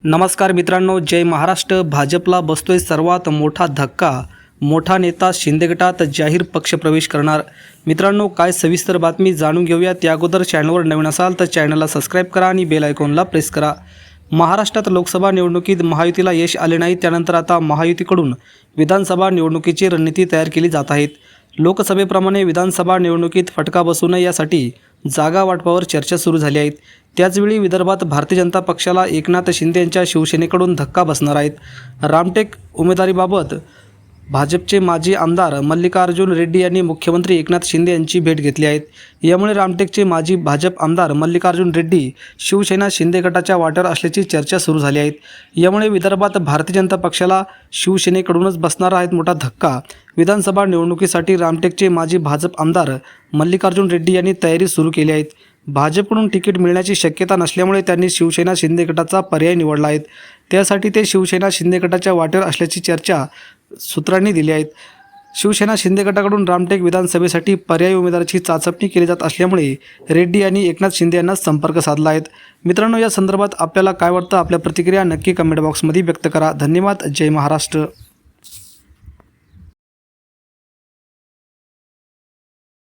नमस्कार मित्रांनो, जय महाराष्ट्र। भाजपला बसतोय सर्वात मोठा धक्का। मोठा नेता शिंदे गटात जाहीर पक्षप्रवेश करणार। मित्रांनो, काय सविस्तर बातमी जाणून घेऊया। त्या अगोदर चॅनलवर नवीन असाल तर चॅनलला सबस्क्राईब करा आणि बेल आयकॉनला प्रेस करा। महाराष्ट्रात लोकसभा निवडणुकीत महायुतीला यश आले नाही, त्यानंतर आता महायुतीकडून विधानसभा निवडणुकीची रणनीती तयार केली जात आहे। लोकसभेप्रमाणे विधानसभा निवडणुकीत फटका बसू नये यासाठी जागा वाटपावर चर्चा सुरू झाली आहे। त्याचवेळी विदर्भात भारतीय जनता पक्षाला एकनाथ शिंदे यांच्या शिवसेनेकडून धक्का बसणार आहेत। रामटेक उमेदवारीबाबत भाजपचे माजी आमदार मल्लिकार्जुन रेड्डी यांनी मुख्यमंत्री एकनाथ शिंदे यांची भेट घेतली आहे। यामुळे रामटेकचे माजी भाजप आमदार मल्लिकार्जुन रेड्डी शिवसेना शिंदे गटाच्या वाटेवर असल्याची चर्चा सुरू झाली आहे। यामुळे विदर्भात भारतीय जनता पक्षाला शिवसेनेकडूनच बसणार आहे मोठा धक्का। विधानसभा निवडणुकीसाठी रामटेकचे माजी भाजप आमदार मल्लिकार्जुन रेड्डी यांनी तयारी सुरू केली आहे। भाजपकडून तिकीट मिळण्याची शक्यता नसल्यामुळे त्यांनी शिवसेना शिंदे गटाचा पर्याय निवडला आहे। त्यासाठी ते शिवसेना शिंदे गटाच्या वाटेवर असल्याची चर्चा सूत्रांनी दिली आहे। शिवसेना शिंदे गटाकडून रामटेक विधानसभेसाठी पर्यायी उमेदवाराची चाचपणी केली जात असल्यामुळे रेड्डी यांनी एकनाथ शिंदे यांना संपर्क साधला आहे। मित्रांनो, या संदर्भात आपल्याला काय वाटतं? आपल्या प्रतिक्रिया नक्की कमेंट बॉक्समध्ये व्यक्त करा। धन्यवाद। जय महाराष्ट्र।